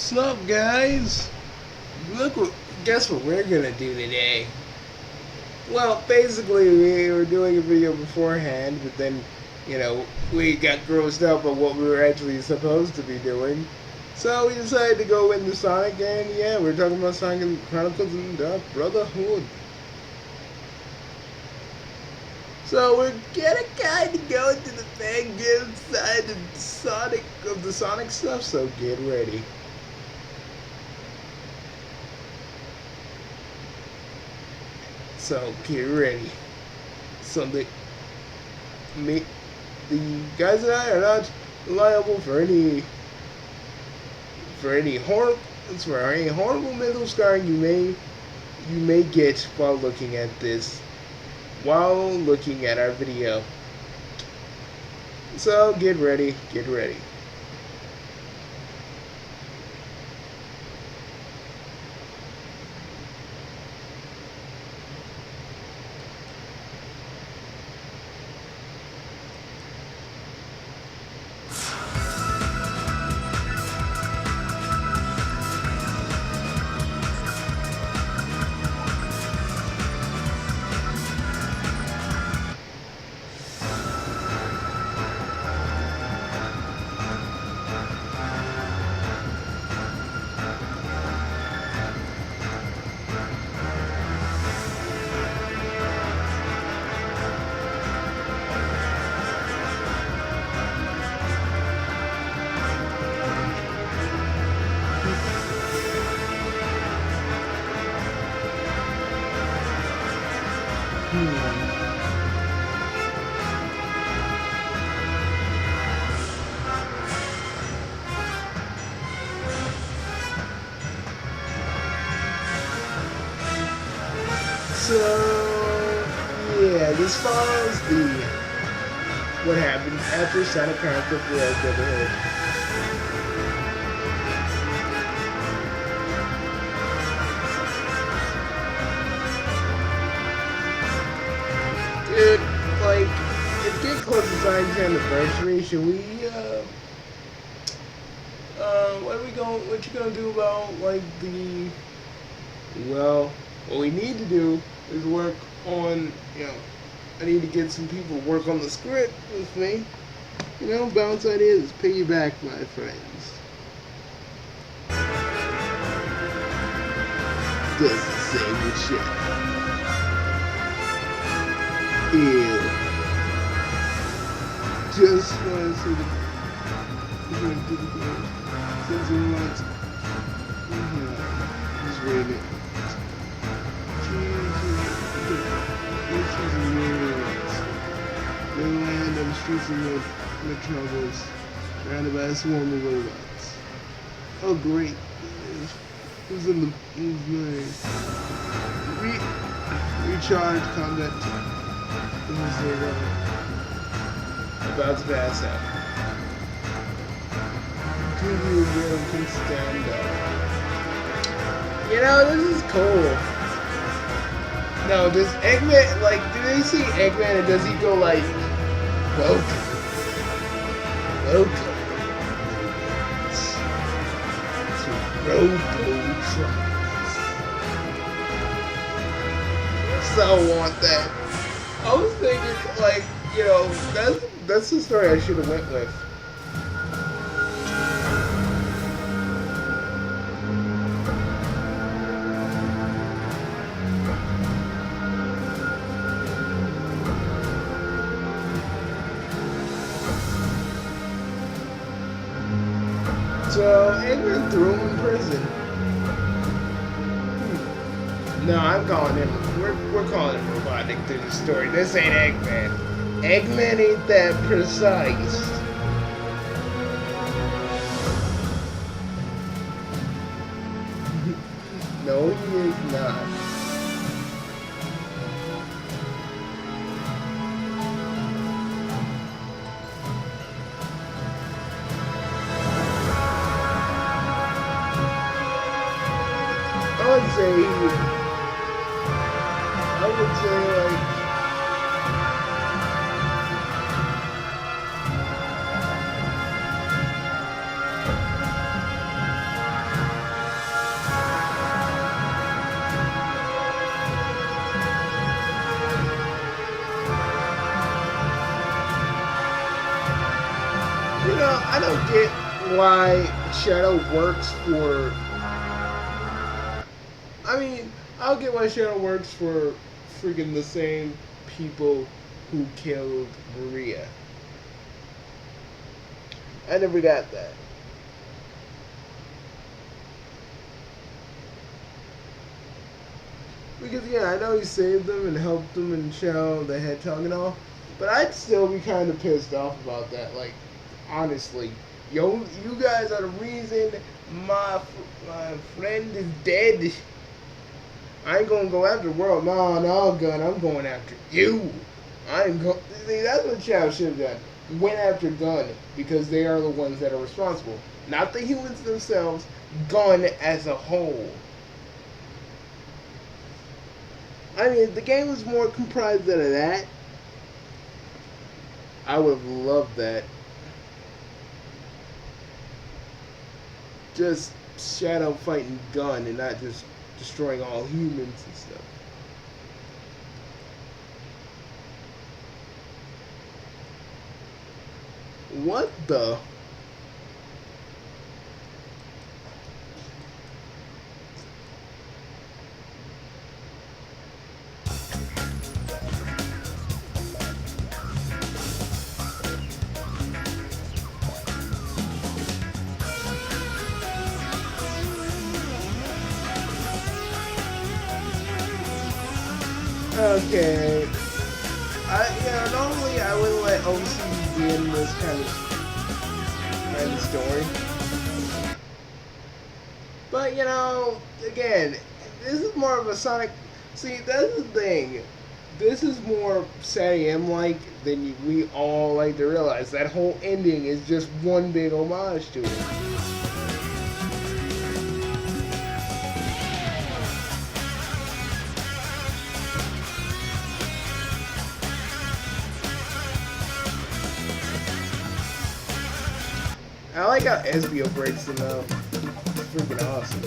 What's up, guys? Guess what we're gonna do today? Well, basically, we were doing a video beforehand, but then, we got grossed out by what we were actually supposed to be doing. So we decided to go into Sonic, and yeah, we're talking about Sonic and Chronicles and Brotherhood. So we're gonna kind of go into the fan game side of the Sonic stuff. So get ready. So get ready. So the guys and I are not liable for any horrible mental scarring you may get while looking at our video. So get ready. So yeah, this follows what happened after Sonic Chronicles Brotherhood. Dude, it's getting close to Sonic's anniversary. Should we what you gonna do about what we need to do is work on, I need to get some people to work on the script with me. Bounce ideas, piggyback, my friends. Does the same with shit. Ew. Just want to see just read it. They land on the streets of Metropolis, surrounded by a swarm of robots. Oh great. Who's nice. Recharge combat. About to pass out. TV girl can stand up. This is cool. No, does Eggman, do they see Eggman and does he go welcome to Robotron? So want that. I was thinking, that's the story I should have went with. So Eggman threw him in prison. No, I'm calling him. We're calling him Robotnik through the story. This ain't Eggman. Eggman ain't that precise. No, he is not. I would say get why Shadow works for. I mean, I'll get why Shadow works for freaking the same people who killed Maria. I never got that. Because yeah, I know he saved them and helped them and show the head tongue and all, but I'd still be kind of pissed off about that. Like, honestly, yo, you guys are the reason my friend is dead. I ain't gonna go after the world. No, Gun, I'm going after you. I ain't go. See, that's what Chow should have done. Went after Gun because they are the ones that are responsible, not the humans themselves. Gun as a whole. I mean, if the game was more comprised out of that, I would have loved that. Just Shadow fighting Gun and not just destroying all humans and stuff. What the? Okay. Normally I wouldn't let OC be in this kind of story. But again, this is more of a Sonic. See, that's the thing. This is more SAM-like than we all like to realize. That whole ending is just one big homage to it. I like how Esbio breaks them out. It's freaking awesome.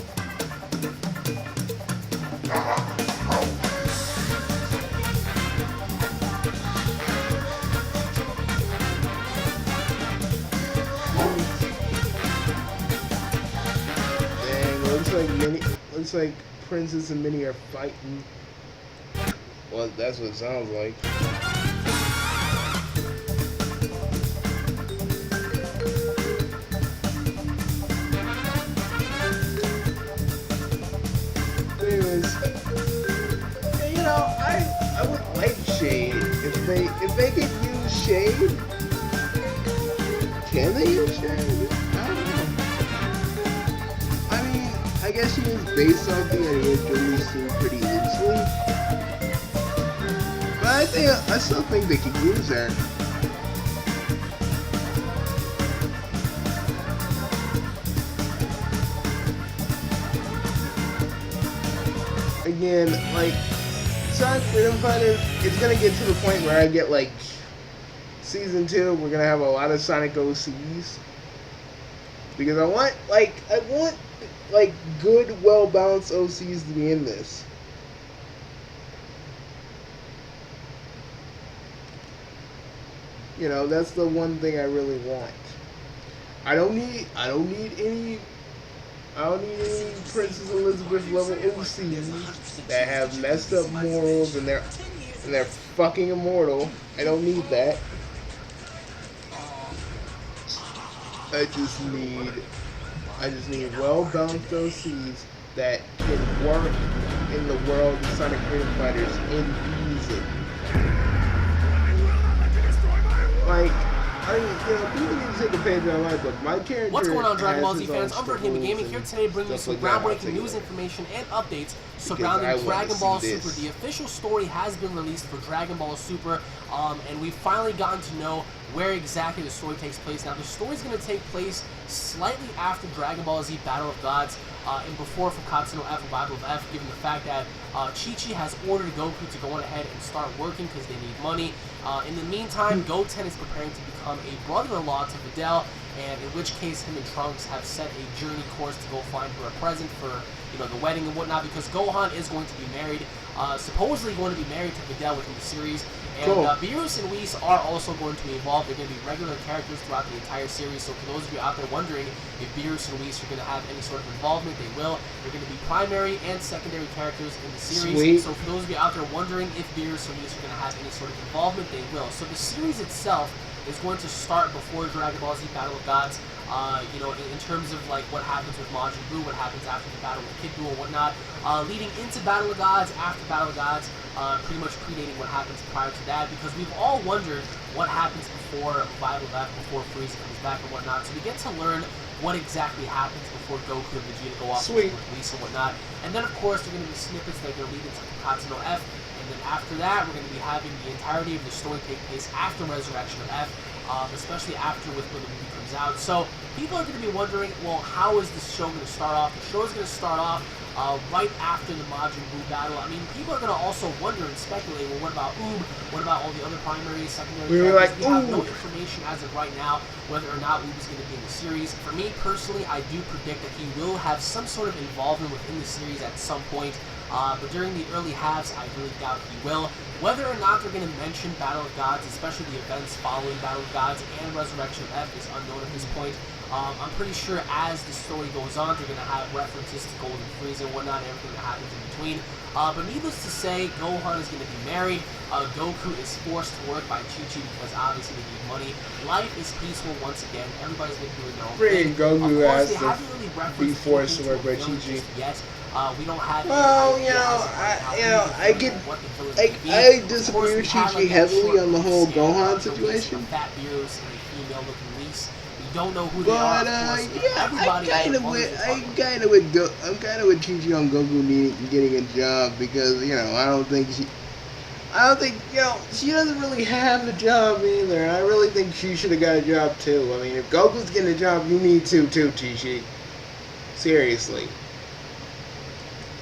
Dang, looks like Princess and Minnie are fighting. Well, that's what it sounds like. I would like Shade if they could use Shade. Can they use Shade? I don't know. I mean, I guess she was based off the idea of pretty loosely, but I still think they could use her. Again, like. Sonic Freedom Fighters, it's gonna get to the point where I get like season 2, we're gonna have a lot of Sonic OCs. Because I want good, well balanced OCs to be in this. That's the one thing I really want. I don't need any Princess Elizabeth level OCs that have messed up morals and they're fucking immortal. I don't need that. I just need well balanced OCs that can work in the world of Sonic Freedom Fighters in reason. Like, people need to take a page out of my book. My character. What's going on, Dragon Ball Z fans? I'm Verhima Gaming here today, bringing you some groundbreaking news information and updates surrounding Dragon Ball Super. The official story has been released for Dragon Ball Super, and we've finally gotten to know where exactly the story takes place. Now, the story is going to take place slightly after Dragon Ball Z Battle of Gods and before Fakatsu no F, Bible of F, given the fact that Chi-Chi has ordered Goku to go on ahead and start working because they need money. In the meantime, Goten is preparing to become a brother-in-law to Videl, and in which case him and Trunks have set a journey course to go find her a present for, you know, the wedding and whatnot, because Gohan is going to be married, supposedly going to be married to Videl within the series. And Beerus and Whis are also going to be involved. They're going to be regular characters throughout the entire series. So for those of you out there wondering if Beerus and Whis are going to have any sort of involvement, they will. They're going to be primary and secondary characters in the series. Sweet. So for those of you out there wondering if Beerus and Whis are going to have any sort of involvement, they will. So the series itself is going to start before Dragon Ball Z Battle of Gods. You know, in terms of like what happens with Majin Buu, what happens after the battle with Kid Buu and whatnot, leading into Battle of Gods, after Battle of Gods, pretty much predating what happens prior to that, because we've all wondered what happens before Violet left, before Frieza comes back and whatnot. So we get to learn what exactly happens before Goku and Vegeta go off with Whis and whatnot. And then of course there are going to be snippets that are going to lead into Katsuno F. And then after that, we're going to be having the entirety of the story take place after Resurrection of F, especially after when the movie comes out. So people are going to be wondering, well, how is this show going to start off? The show is going to start off right after the Majin Buu battle. I mean, people are going to also wonder and speculate, well, what about Oob? What about all the other primary, secondary characters? We have no information as of right now whether or not Oob is going to be in the series. For me personally, I do predict that he will have some sort of involvement within the series at some point. But during the early halves, I really doubt he will. Whether or not they're going to mention Battle of Gods, especially the events following Battle of Gods and Resurrection of F, is unknown at this point. I'm pretty sure as the story goes on, they're going to have references to Golden Frieza and whatnot, and everything that happens in between. But needless to say, Gohan is going to be married. Goku is forced to work by Chi-Chi because obviously they need money. Life is peaceful once again. Everybody's been doing their own thing. Goku has to be forced to work by Chi-Chi. Yet. We don't have. Well, I disagree with Chi-Chi heavily on the whole Gohan situation. Fat Beerus and a female-looking Whis. We don't know who they are. I'm kind of with Chi-Chi on Goku getting a job because I don't think she doesn't really have a job either. I really think she should have got a job too. I mean, if Goku's getting a job, you need to too, Chi-Chi. Seriously.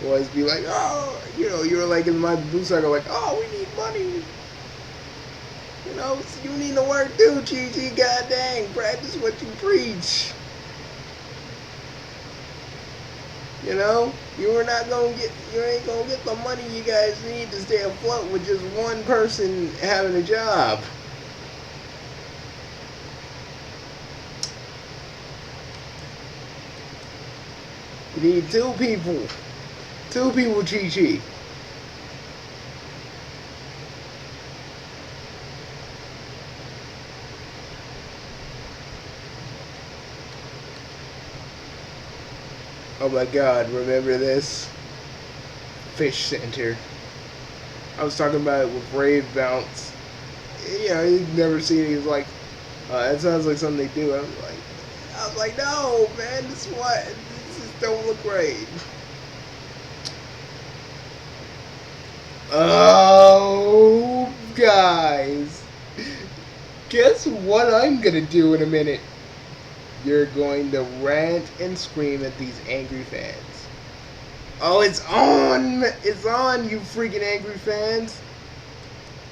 Always be like, oh, you're like in my blue circle, like, oh, we need money. You need to work too, Chi-Chi. God dang, practice what you preach. You ain't gonna get the money you guys need to stay afloat with just one person having a job. You need two people. Two people, Chi-Chi. Oh my god, remember this? Fish Center. I was talking about it with Brave Bounce. He's never seen it. He's like, that sounds like something they do. I was like, no, man, this just don't look right. Oh, guys. Guess what I'm gonna do in a minute? You're going to rant and scream at these angry fans. Oh, it's on! It's on, you freaking angry fans.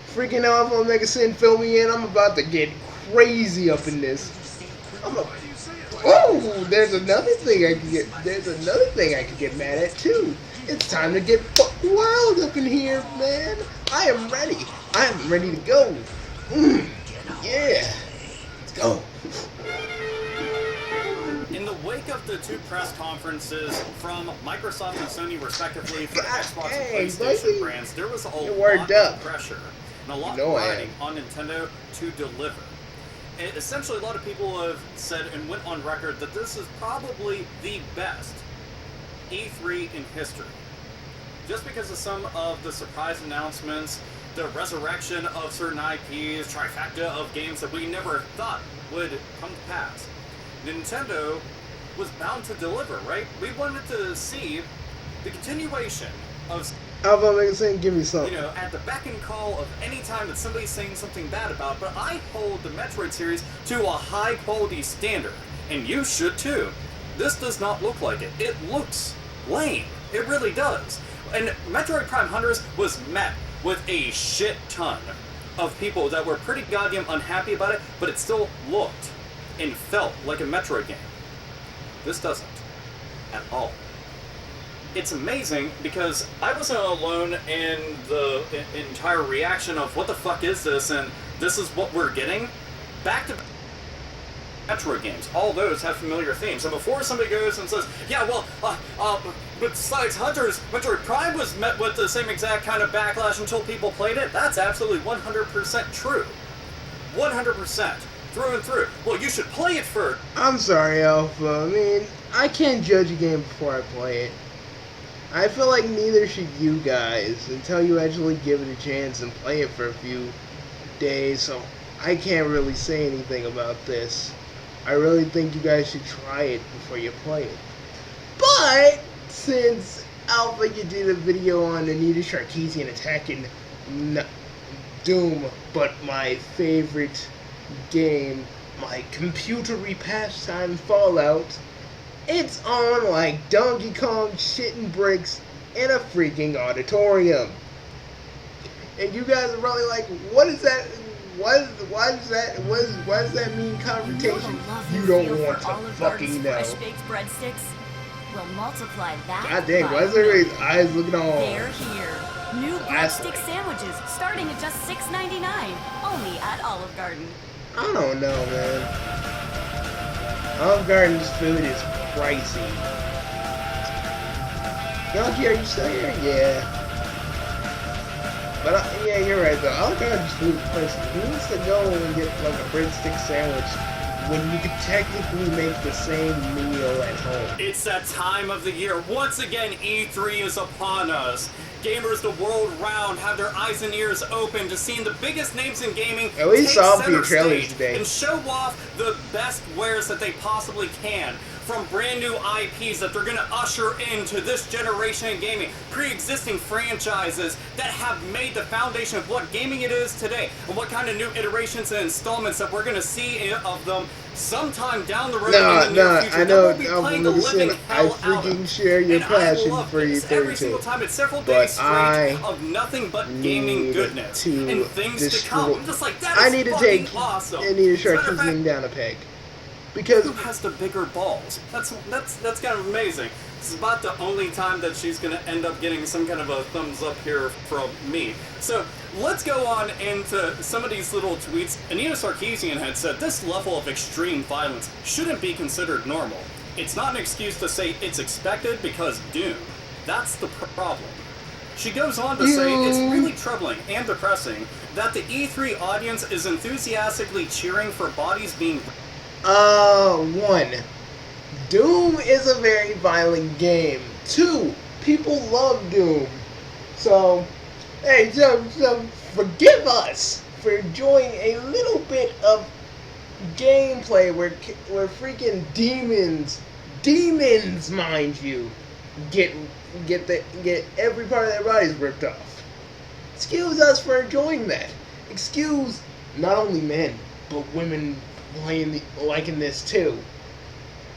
Freaking Alpha Omega Sin, fill me in. I'm about to get crazy up in this. Oh, there's another thing I could get mad at too. It's time to get wild up in here, man. I am ready. I am ready to go. Yeah. Let's go. In the wake of the two press conferences from Microsoft and Sony respectively for Xbox and PlayStation brands, there was a lot of pressure and a lot riding on Nintendo to deliver. And essentially, a lot of people have said and went on record that this is probably the best E3 in history. Just because of some of the surprise announcements, the resurrection of certain IPs, trifecta of games that we never thought would come to pass. Nintendo was bound to deliver, right? We wanted to see the continuation of... Alpha Omega Sin, give me something. At the beck and call of any time that somebody's saying something bad about, but I hold the Metroid series to a high quality standard, and you should too. This does not look like it. It looks lame. It really does. And Metroid Prime Hunters was met with a shit ton of people that were pretty goddamn unhappy about it, but it still looked and felt like a Metroid game. This doesn't. At all. It's amazing because I wasn't alone in the entire reaction of what the fuck is this, and this is what we're getting. Back to Metroid games, all those have familiar themes. And before somebody goes and says, yeah, well, besides Hunters, Metroid Prime was met with the same exact kind of backlash until people played it, that's absolutely 100% true. 100%. Through and through. Well, you should play it first. I'm sorry, Alpha. I mean, I can't judge a game before I play it. I feel like neither should you guys until you actually give it a chance and play it for a few days, so I can't really say anything about this. I really think you guys should try it before you play it. But since Alpha, you did a video on Anita Sarkeesian attacking Doom, but my favorite game, my computery pastime Fallout, it's on like Donkey Kong shitting bricks in a freaking auditorium. And you guys are probably like, what is that? Why does that mean confrontation? You don't want to fucking know. Fresh baked breadsticks will multiply that. God dang, why is everybody's eyes looking all? They're here. New breadstick sandwiches starting at just $6.99, only at Olive Garden. I don't know, man. Olive Garden's food is pricey. Yogi, are you still here? Yeah. But yeah, you're right though. Olive Garden's food is pricey. Who wants to go and get like a breadstick sandwich when you could technically make the same meal at home? It's that time of the year. Once again, E3 is upon us. Gamers the world round have their eyes and ears open to seeing the biggest names in gaming at least take saw center trailers stage today and show off the best wares that they possibly can. From brand new IPs that they're going to usher into this generation in gaming, pre-existing franchises that have made the foundation of what gaming it is today, and what kind of new iterations and installments that we're going to see of them sometime down the road in the near future. I know. I freaking share your passion for E3 every single time. It's several days straight of nothing but gaming goodness and things to come. I'm just like, that is fucking awesome. I need to start keeping down a peg. Because who has the bigger balls? That's kind of amazing. This is about the only time that she's going to end up getting some kind of a thumbs up here from me. So let's go on into some of these little tweets. Anita Sarkeesian had said this level of extreme violence shouldn't be considered normal. It's not an excuse to say it's expected because Doom. That's the problem. She goes on to say it's really troubling and depressing that the E3 audience is enthusiastically cheering for bodies being... One, Doom is a very violent game. Two, people love Doom. So, hey, so forgive us for enjoying a little bit of gameplay where freaking demons, mind you, get every part of their bodies ripped off. Excuse us for enjoying that. Excuse not only men, but women liking this too.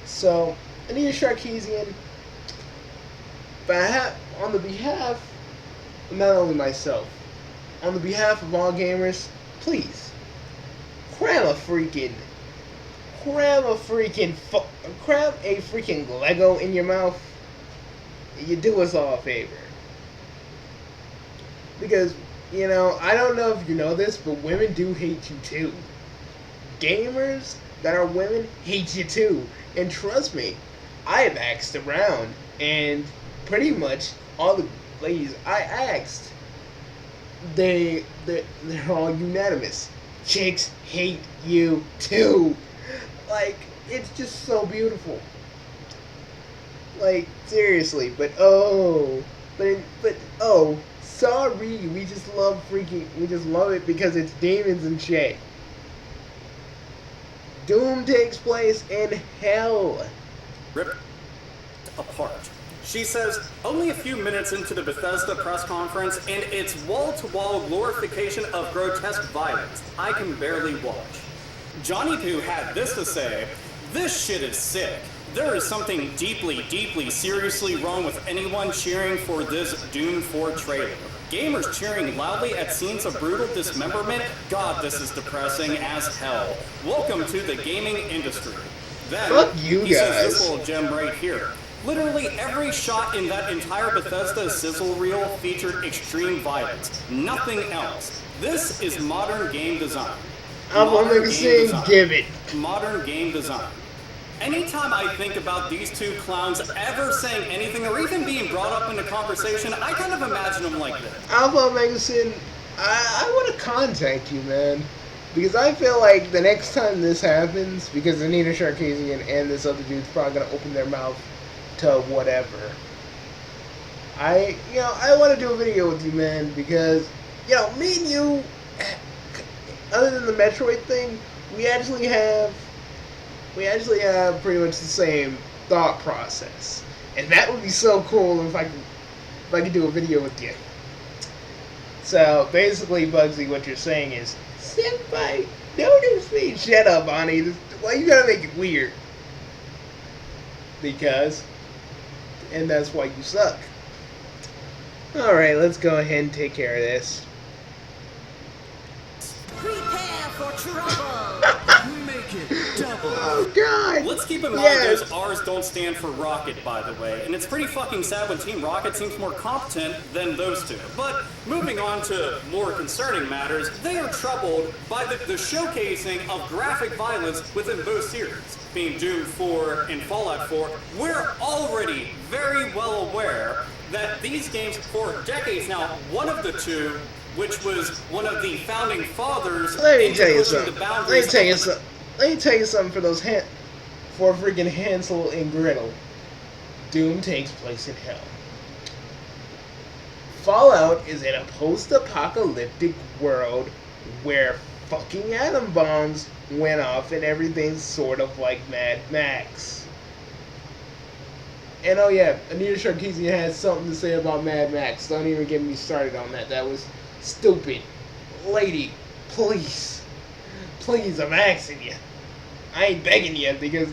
So, Anita Sarkeesian, on the behalf of not only myself, on the behalf of all gamers, please cram a freaking Lego in your mouth. You do us all a favor. Because, you know, I don't know if you know this, but women do hate you too. Gamers that are women hate you too. And trust me, I have asked around, and pretty much all the ladies I asked, they're all unanimous. Chicks hate you too. Like, it's just so beautiful. Like, seriously, sorry, we just love it because it's demons and shit. Doom takes place in hell. Rip it apart. She says, only a few minutes into the Bethesda press conference, and it's wall-to-wall glorification of grotesque violence. I can barely watch. Johnny Poo had this to say, this shit is sick. There is something deeply, deeply, seriously wrong with anyone cheering for this Doom 4 trailer. gamers cheering loudly at scenes of brutal dismemberment. God, this is depressing as hell. Welcome to the gaming industry. Then, fuck you he guys. says this little gem right here. Literally every shot in that entire Bethesda sizzle reel featured extreme violence. Nothing else. This is modern game design. I'm saying give it. Modern game design. Anytime I think about these two clowns ever saying anything or even being brought up in a conversation, I kind of imagine them like this. Alpha Magazine, I want to contact you, man. Because I feel like the next time this happens, because Anita Sarkeesian and this other dude's probably going to open their mouth to whatever. I want to do a video with you, man, because, me and you, other than the Metroid thing, we actually have pretty much the same thought process. And that would be so cool if I could do a video with you. So, basically, Bugsy, what you're saying is, Senpai, notice me. Shut up, Bonnie. Why you gotta make it weird? Because, and that's why you suck. Alright, let's go ahead and take care of this. Prepare for trouble. Make it double. Oh god! Let's keep in mind yes. those R's don't stand for Rocket, by the way, and it's pretty fucking sad when Team Rocket seems more competent than those two. But moving on to more concerning matters, they are troubled by the showcasing of graphic violence within both series, being Doom 4 and Fallout 4. We're already very well aware that these games, for decades now, one of the two, which was one of the founding fathers, Let me tell you something for freaking Hansel and Gretel. Doom takes place in hell. Fallout is in a post-apocalyptic world where fucking atom bombs went off and everything's sort of like Mad Max. And oh yeah, Anita Sarkeesian has something to say about Mad Max. Don't even get me started on that. That was stupid. Lady, please. Please, I'm asking you. I ain't begging you because,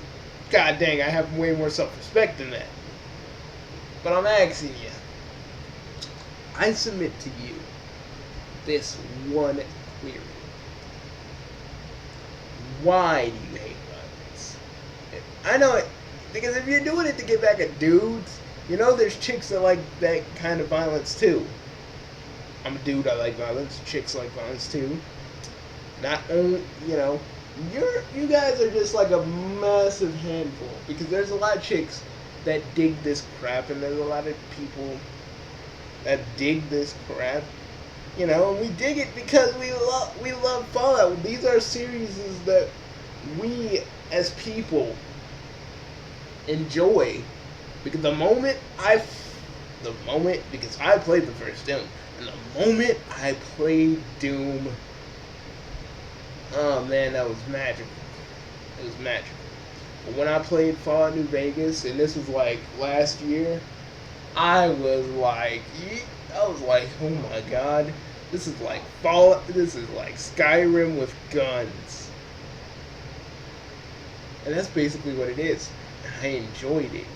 god dang, I have way more self-respect than that. But I'm asking you. I submit to you this one query. Why do you hate violence? I know it, because if you're doing it to get back at dudes, there's chicks that like that kind of violence too. I'm a dude, I like violence. Chicks like violence too. Not only, you guys are just like a massive handful, because there's a lot of chicks that dig this crap, and there's a lot of people that dig this crap, and we dig it because we love Fallout. These are series that we as people enjoy, because because I played the first Doom, and the moment I played Doom, oh man, that was magical. It was magical. But when I played Fallout New Vegas, and this was like last year, I was like, oh my god, this is like Fallout. This is like Skyrim with guns, and that's basically what it is. And I enjoyed it.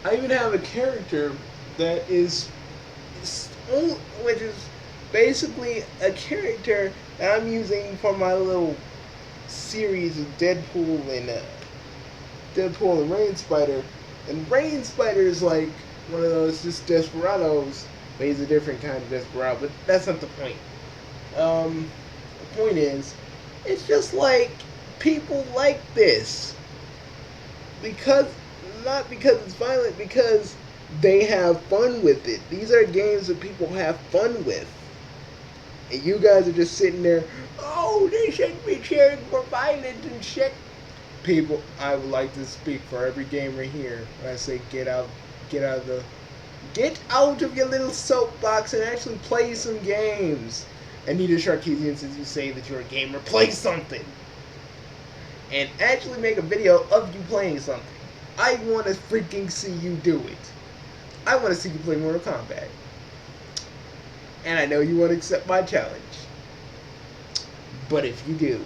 I even have a character that which is basically a character that I'm using for my little series of Deadpool and Rain Spider. And Rain Spider is like one of those just desperados, but he's a different kind of desperado. But that's not the point. The point is, it's just like people like this not because it's violent, because they have fun with it. These are games that people have fun with. And you guys are just sitting there, oh, they shouldn't be cheering for violence and shit. People, I would like to speak for every gamer here. When I say get out of your little soapbox and actually play some games. Anita Sarkeesian, since you say that you're a gamer, play something. And actually make a video of you playing something. I want to freaking see you do it. I want to see you play Mortal Kombat. And I know you won't accept my challenge. But if you do,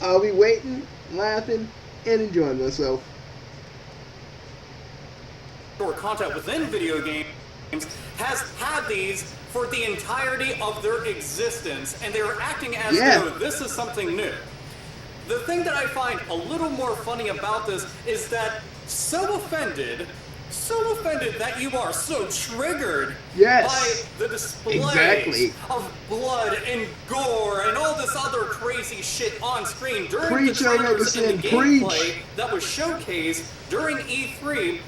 I'll be waiting, laughing, and enjoying myself. Or content within video game. has had these for the entirety of their existence, and they are acting as though this is something new. The thing that I find a little more funny about this is that so offended that you are so triggered by the displays of blood and gore and all this other crazy shit on screen during the trailers and the gameplay that was showcased during E3.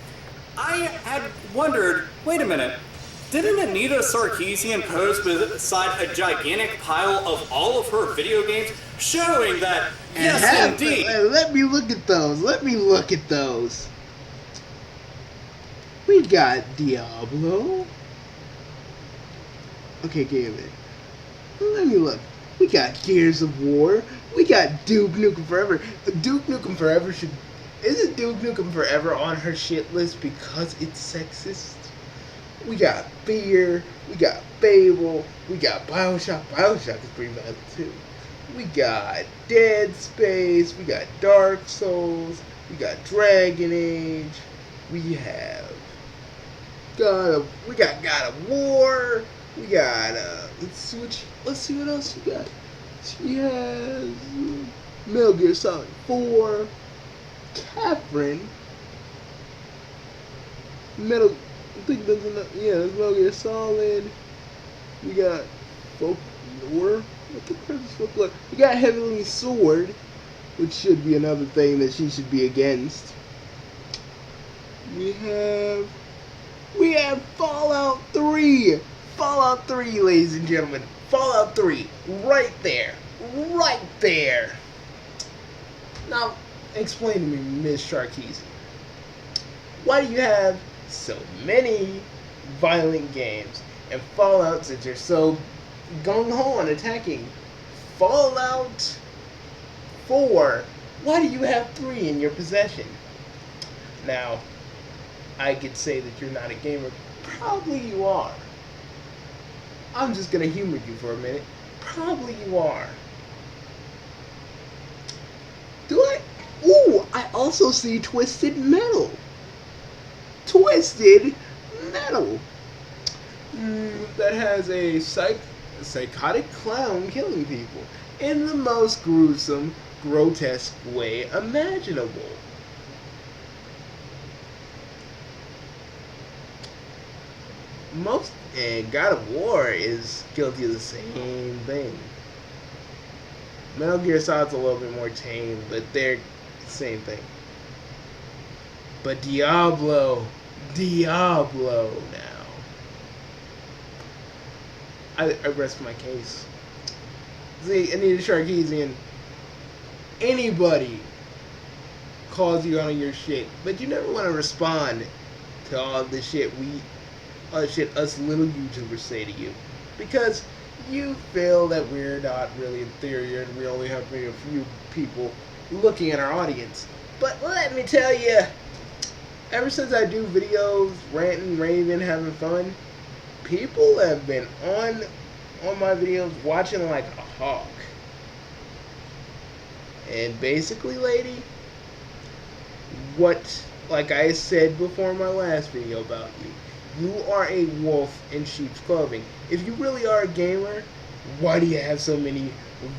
I had wondered, wait a minute, didn't Anita Sarkeesian post beside a gigantic pile of all of her video games showing that, yes, indeed. Let me look at those. We got Diablo. Okay, give it. Let me look. We got Gears of War. We got Duke Nukem Forever. Duke Nukem Forever isn't Duke Nukem Forever on her shit list because it's sexist? We got Fear. We got Fable. We got Bioshock. Bioshock is pretty bad too. We got Dead Space. We got Dark Souls. We got Dragon Age. We have we got God of War. We got let's see what else we got. She has Metal Gear Solid 4, Catherine, Metal Metal Gear Solid. We got Folklore. Folklore. We got Heavenly Sword, which should be another thing that she should be against. We have Fallout 3. Fallout 3, ladies and gentlemen. Fallout 3. Right there. Now, explain to me, Ms. Sarkeesian. Why do you have so many violent games and Fallout, since you're so gung-ho on attacking Fallout 4? Why do you have 3 in your possession? Now, I could say that you're not a gamer. Probably you are. I'm just gonna humor you for a minute. Probably you are. I also see Twisted Metal. That has a psychotic clown killing people in the most gruesome, grotesque way imaginable. And God of War is guilty of the same thing. Metal Gear Solid's a little bit more tame, but they're the same thing. But Diablo now. I rest my case. See, Anita Sarkeesian, anybody calls you on your shit, but you never want to respond to all the shit us little YouTubers say to you, because you feel that we're not really inferior and we only have maybe a few people looking at our audience. But let me tell you, ever since I do videos, ranting, raving, having fun, people have been on my videos watching like a hawk. And basically, lady, like I said before in my last video about you are a wolf in sheep's clothing. If you really are a gamer, why do you have so many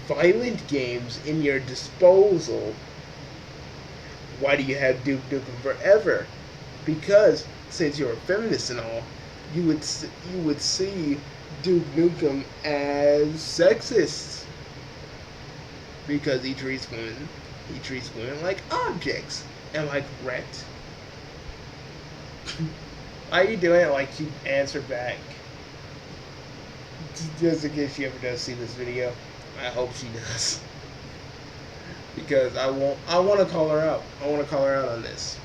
violent games in your disposal? Why do you have Duke Nukem Forever? Because since you're a feminist and all, you would see Duke Nukem as sexist, because he treats women like objects and like rent. Why are you doing it like she answered back? Just in case she ever does see this video. I hope she does. Because I want to call her out. I want to call her out on this.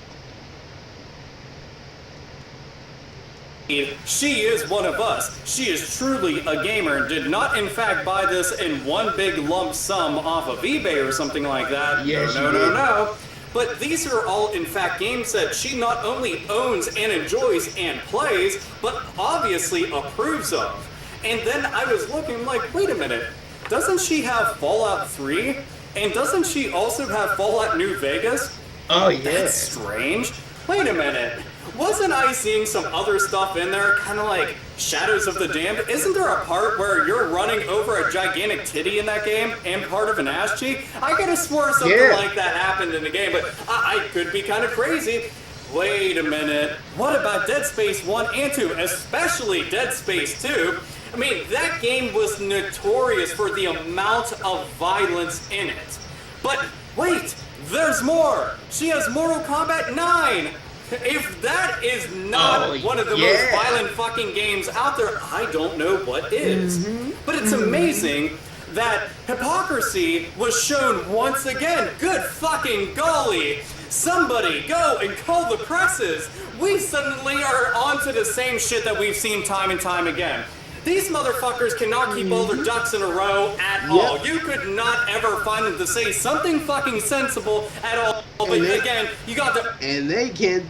She is one of us. She is truly a gamer and did not in fact buy this in one big lump sum off of eBay or something like that. Yes, No. But these are all, in fact, games that she not only owns and enjoys and plays, but obviously approves of. And then I was looking like, wait a minute, doesn't she have Fallout 3? And doesn't she also have Fallout New Vegas? Oh, yeah. That's strange. wait a minute. Wasn't I seeing some other stuff in there, kind of like Shadows of the Damned? Isn't there a part where you're running over a gigantic titty in that game and part of an ass cheek? I could have swore something like that happened in the game, but I could be kind of crazy. Wait a minute. What about Dead Space 1 and 2, especially Dead Space 2? I mean, that game was notorious for the amount of violence in it. But wait, there's more. She has Mortal Kombat 9. If that is not one of the most violent fucking games out there, I don't know what is. But it's amazing that hypocrisy was shown once again. Good fucking golly. Somebody go and call the presses. We suddenly are onto the same shit that we've seen time and time again. These motherfuckers cannot keep all their ducks in a row at all. You could not ever find them to say something fucking sensible at all. But again, you got the... And they can't...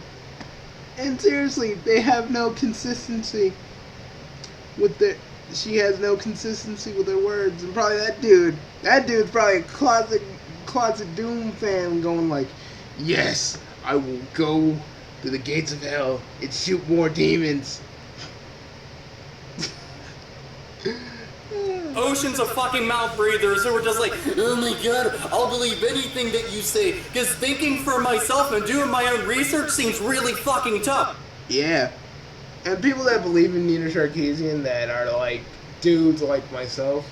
And seriously, they have no consistency with their... She has no consistency with her words. And probably that dude's probably a closet Doom fan going like, yes, I will go to the gates of hell and shoot more demons. Oceans of fucking mouth breathers who were just like, oh my god, I'll believe anything that you say, because thinking for myself and doing my own research seems really fucking tough. Yeah. And people that believe in Nina Sarkeesian that are like dudes like myself,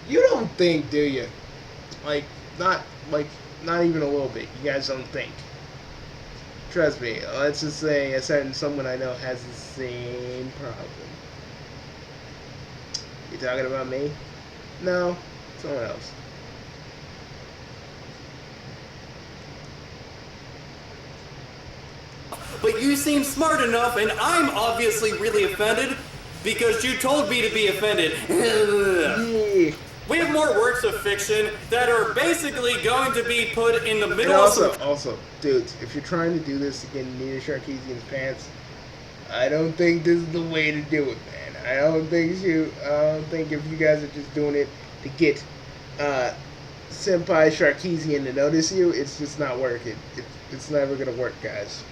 you don't think, do you? Not even a little bit. You guys don't think. Trust me. Let's just say a certain someone I know has the same problem. You talking about me? No, someone else. But you seem smart enough, and I'm obviously really offended because you told me to be offended. We have more works of fiction that are basically going to be put in the middle of Also, dudes, if you're trying to do this to get Nina Sarkeesian's pants, I don't think this is the way to do it, man. I don't think if you guys are just doing it to get Senpai Sarkeesian to notice you, it's just not working. It's never gonna work, guys.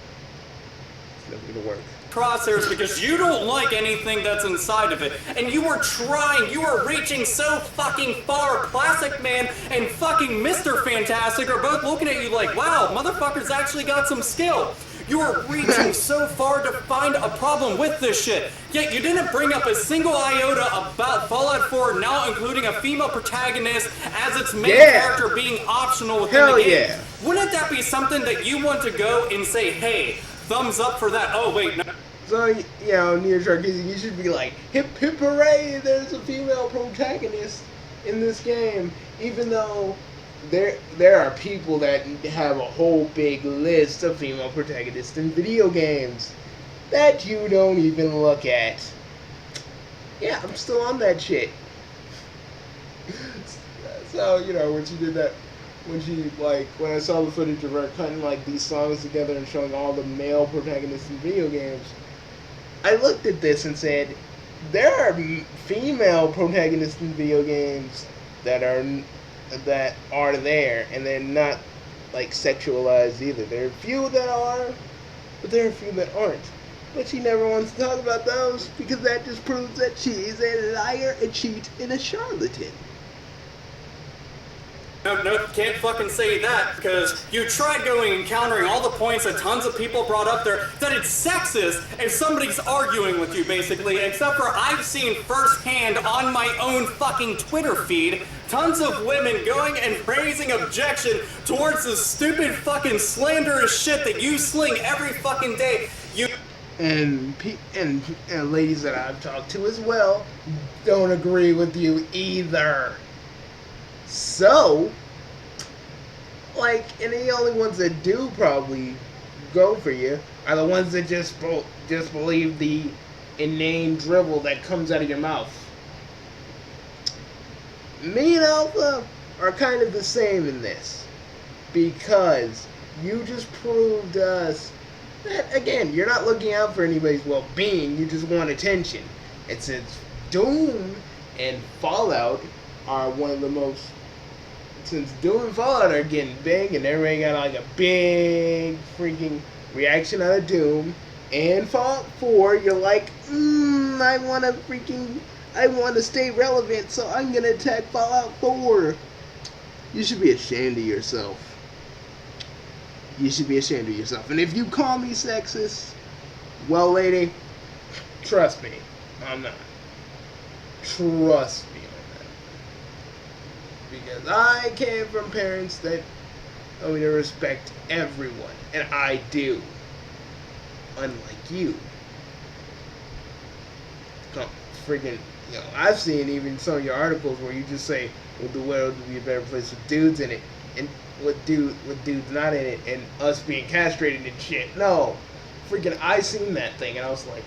It's never gonna work. Crosshairs because you don't like anything that's inside of it, and you were reaching so fucking far. Plastic Man and fucking Mr. Fantastic are both looking at you like, wow, motherfucker's actually got some skill. You were reaching so far to find a problem with this shit, yet you didn't bring up a single iota about Fallout 4 now including a female protagonist as its main character being optional within the game. Wouldn't that be something that you want to go and say, hey, thumbs up for that? Oh, wait, no. So, you know, Nina Sarkeesian, you should be like, hip hip hooray, there's a female protagonist in this game, even though there are people that have a whole big list of female protagonists in video games that you don't even look at. Yeah, I'm still on that shit. So, you know, when she did that, when I saw the footage of her cutting like these songs together and showing all the male protagonists in video games, I looked at this and said, there are female protagonists in video games that are there, and they're not like sexualized either. There are a few that are, but there are a few that aren't. But she never wants to talk about those because that just proves that she is a liar, a cheat, and a charlatan. No, can't fucking say that, because you tried going and countering all the points that tons of people brought up there, that it's sexist if somebody's arguing with you, basically, except for I've seen firsthand on my own fucking Twitter feed, tons of women going and raising objection towards the stupid fucking slanderous shit that you sling every fucking day. And ladies that I've talked to as well don't agree with you either. So, and the only ones that do probably go for you are the ones that just believe the inane drivel that comes out of your mouth. Me and Alpha are kind of the same in this, because you just proved to us that, again, you're not looking out for anybody's well-being, you just want attention. And since Doom and Fallout are one of the most... Since Doom and Fallout are getting big, and everybody got like a big freaking reaction out of Doom and Fallout 4, you're like, I want to stay relevant, so I'm gonna attack Fallout 4. You should be ashamed of yourself. You should be ashamed of yourself. And if you call me sexist, well, lady, trust me, I'm not. Trust me on that. Because I came from parents that told me to respect everyone. And I do. Unlike you. Freaking, I've seen even some of your articles where you just say, well, the world would be a better place with dudes in it. And with dudes not in it. And us being castrated and shit. No. Freaking, I seen that thing and I was like,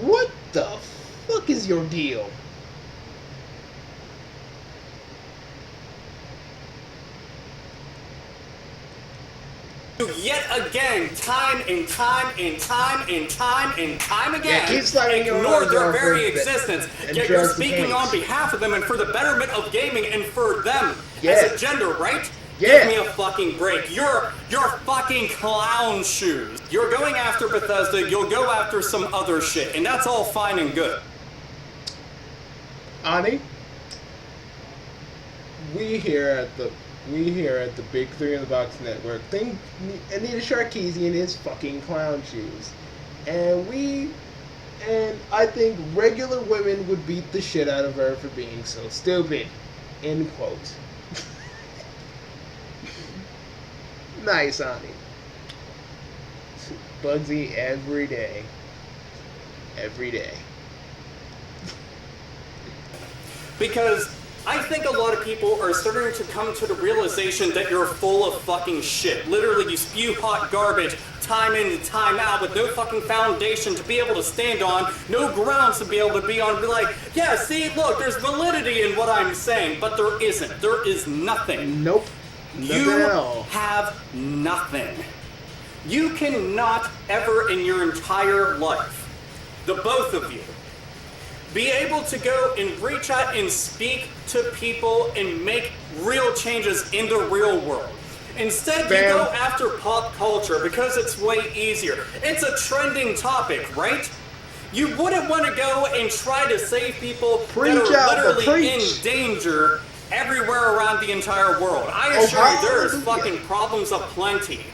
what the fuck is your deal? Yet again, time and time and time and time and time again, ignore their very existence. Yet you're speaking on behalf of them and for the betterment of gaming and for them as a gender, right? Yeah. Give me a fucking break. You're fucking clown shoes. You're going after Bethesda, you'll go after some other shit, and that's all fine and good. Ani, we here at the Big 3 in the Box Network think Anita Sarkeesian is fucking clown shoes. And I think regular women would beat the shit out of her for being so stupid. End quote. Nice, Ani. Bugsy every day. Every day. Because I think a lot of people are starting to come to the realization that you're full of fucking shit. Literally, you spew hot garbage time in and time out with no fucking foundation to be able to stand on, no grounds to be able to be on, and be like, yeah, see, look, there's validity in what I'm saying, but there isn't. There is nothing. Nope. You have nothing. You cannot ever in your entire life, the both of you, be able to go and reach out and speak to people and make real changes in the real world. Instead, you go after pop culture because it's way easier. It's a trending topic, right? You wouldn't want to go and try to save people that are literally in danger everywhere around the entire world. I assure you, there is fucking problems aplenty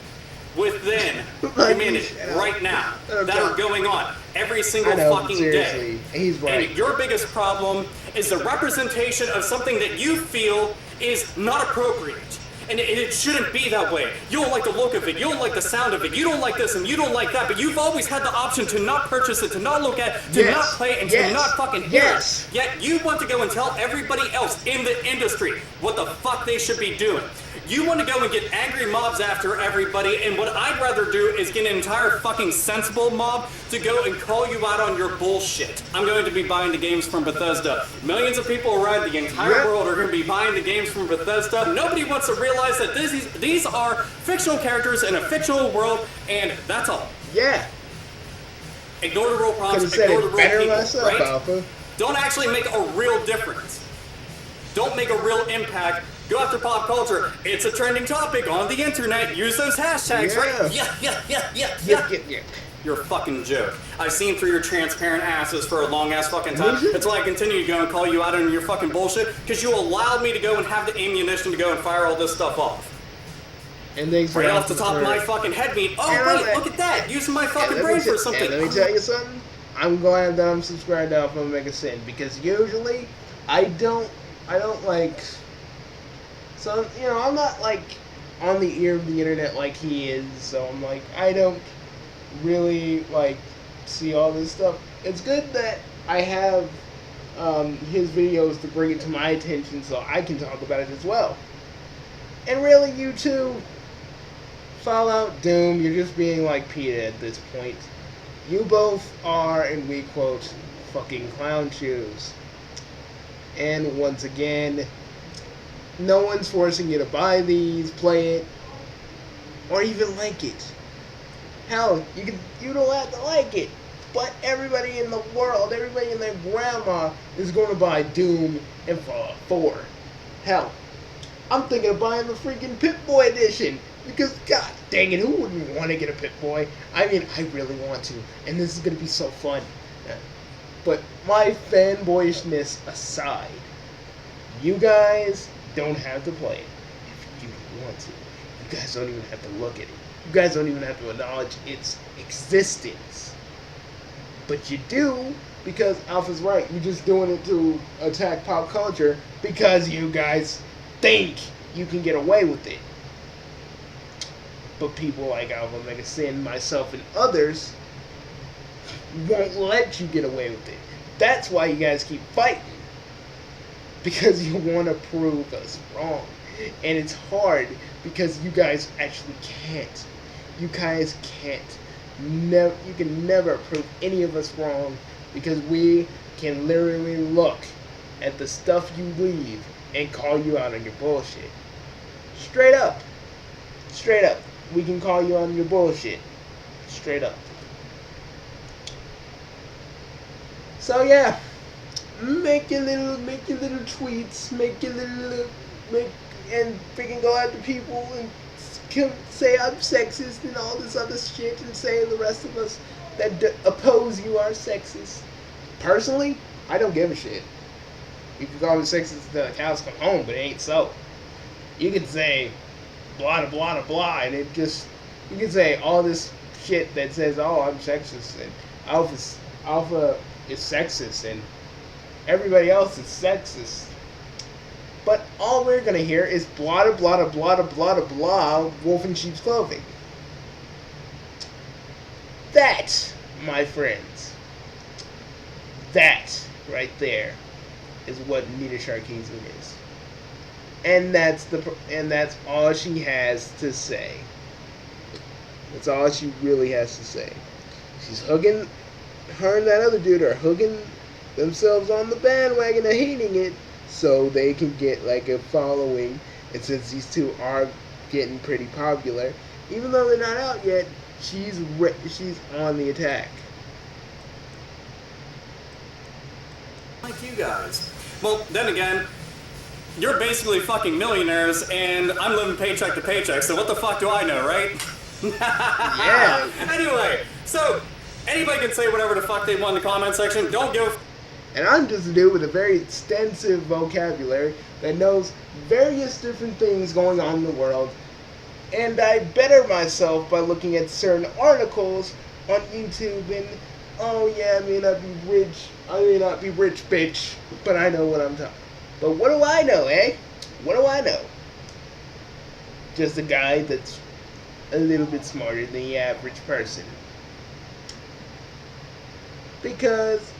within humanity right now that are going on every single fucking day. He's right. And your biggest problem is the representation of something that you feel is not appropriate. And it shouldn't be that way. You don't like the look of it, you don't like the sound of it, you don't like this and you don't like that, but you've always had the option to not purchase it, to not look at it, to not play it, and to not fucking hear it. Yet you want to go and tell everybody else in the industry what the fuck they should be doing. You want to go and get angry mobs after everybody, and what I'd rather do is get an entire fucking sensible mob to go and call you out on your bullshit. I'm going to be buying the games from Bethesda. Millions of people around the entire world are going to be buying the games from Bethesda. Nobody wants to realize that these are fictional characters in a fictional world, and that's all. Yeah. Ignore the real problems, ignore the real people, right? Don't actually make a real difference. Don't make a real impact. Go after pop culture. It's a trending topic on the internet. Use those hashtags, right? Yeah. You're a fucking joke. I've seen through your transparent asses for a long ass fucking time until I continue to go and call you out on your fucking bullshit because you allowed me to go and have the ammunition to go and fire all this stuff off. And thanks right off the top of my fucking head meat. Oh wait, look at that. Using my fucking brain for something. Let me tell you something. I'm glad that I'm subscribed to Alpha Omega Sin because usually I don't like. So, I'm not, like, on the ear of the internet like he is, so I'm like, I don't really, like, see all this stuff. It's good that I have his videos to bring it to my attention so I can talk about it as well. And really, you two, Fallout, Doom, you're just being like PETA at this point. You both are, and we quote, fucking clown shoes. And once again, no one's forcing you to buy these, play it, or even like it. Hell, you don't have to like it, but everybody in the world, everybody and their grandma is going to buy Doom and Fallout 4. Hell, I'm thinking of buying the freaking Pip-Boy edition, because god dang it, who wouldn't want to get a Pip-Boy? I mean, I really want to, and this is going to be so fun. But my fanboyishness aside, you guys don't have to play it if you don't want to. You guys don't even have to look at it. You guys don't even have to acknowledge its existence. But you do, because Alpha's right. You're just doing it to attack pop culture because you guys think you can get away with it. But people like Alpha, Omega Sin, myself, and others won't let you get away with it. That's why you guys keep fighting. Because you want to prove us wrong. And it's hard because you guys actually can't. You guys can't. You can never prove any of us wrong because we can literally look at the stuff you leave and call you out on your bullshit. Straight up. Straight up. We can call you on your bullshit. Straight up. So yeah, make your little tweets, and freaking go after people and say I'm sexist and all this other shit and say the rest of us that oppose you are sexist. Personally, I don't give a shit. You can call me sexist until the cows come home, but it ain't so. You can say blah blah blah blah, and it just, you can say all this shit that says, oh, I'm sexist and Alpha is sexist and everybody else is sexist. But all we're gonna hear is blah blah blah blah blah blah wolf in sheep's clothing. That, my friends, that right there is what Nita Sharkism is. And that's all she has to say. That's all she really has to say. She's hugging, her and that other dude are hugging themselves on the bandwagon of hating it so they can get like a following. And since these two are getting pretty popular, even though they're not out yet, she's on the attack. Like you guys. Well, then again, you're basically fucking millionaires, and I'm living paycheck to paycheck, so what the fuck do I know, right? Yeah. Anyway, so anybody can say whatever the fuck they want in the comment section. Don't give. And I'm just a dude with a very extensive vocabulary that knows various different things going on in the world, and I better myself by looking at certain articles on YouTube and, oh yeah, I may not be rich, bitch, but I know what I'm talking. But what do I know, eh? What do I know? Just a guy that's a little bit smarter than the average person. Because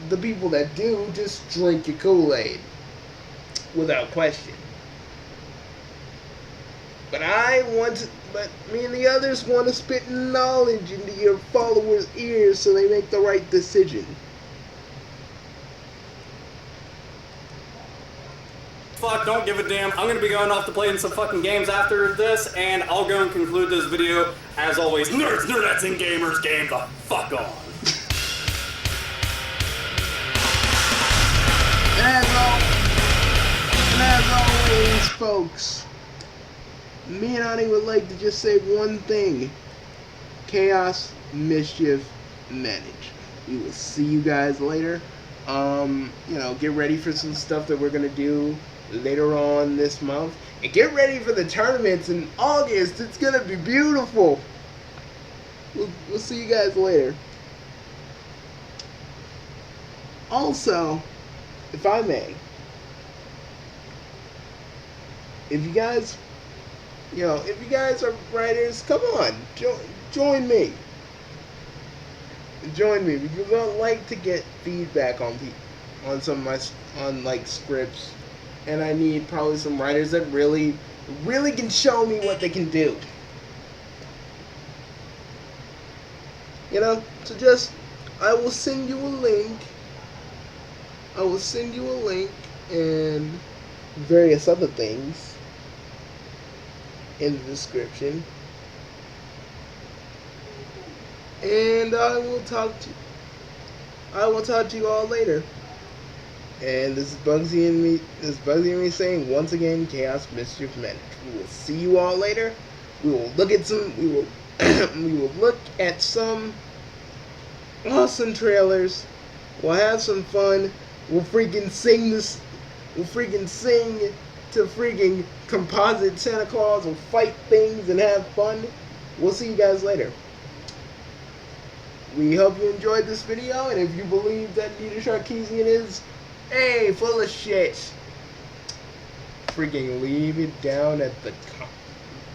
the people that do just drink your Kool-Aid without question. But me and the others want to spit knowledge into your followers' ears so they make the right decision. Fuck, don't give a damn. I'm gonna be going off to playing some fucking games after this, and I'll go and conclude this video. As always, nerds, nerdettes, and gamers, game the fuck on. And as always, folks, me and Ani would like to just say one thing. Chaos, mischief, manage. We will see you guys later. Get ready for some stuff that we're gonna do later on this month. And get ready for the tournaments in August. It's gonna be beautiful. We'll see you guys later. Also, if I may, if you guys are writers, come on, join me. Join me, because I like to get feedback on some of my scripts, and I need probably some writers that really can show me what they can do. So I will send you a link. And various other things in the description. And I will talk to you all later. And this is Bugsy and me saying once again, chaos, mischief, manage. We will see you all later. We will look at some. We will we will look at some awesome trailers. We'll have some fun. We'll freaking sing this. We'll freaking sing to freaking composite Santa Claus. We'll fight things and have fun. We'll see you guys later. We hope you enjoyed this video, and if you believe that Nita Sharkeesian is, hey, full of shit, freaking leave it down at the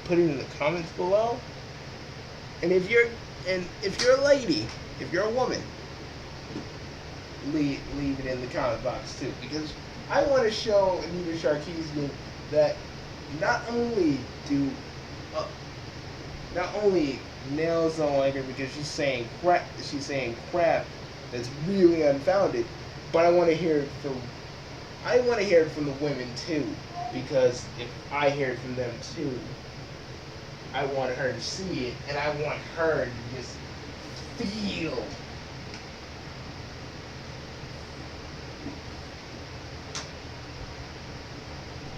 put it in the comments below. And if you're a lady, if you're a woman, leave it in the comment box too, because I want to show Nita Sharkeesian that not only males don't like her because she's saying crap that's really unfounded, but I want to hear it from the women too, because if I hear it from them too, I want her to see it, and I want her to just feel.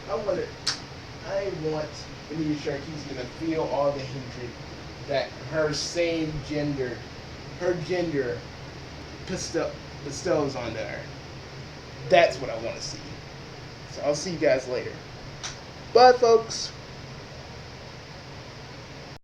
I want Nita Sharkeesian to feel all the hatred that her gender bestows onto her. That's what I want to see. So I'll see you guys later. Bye, folks.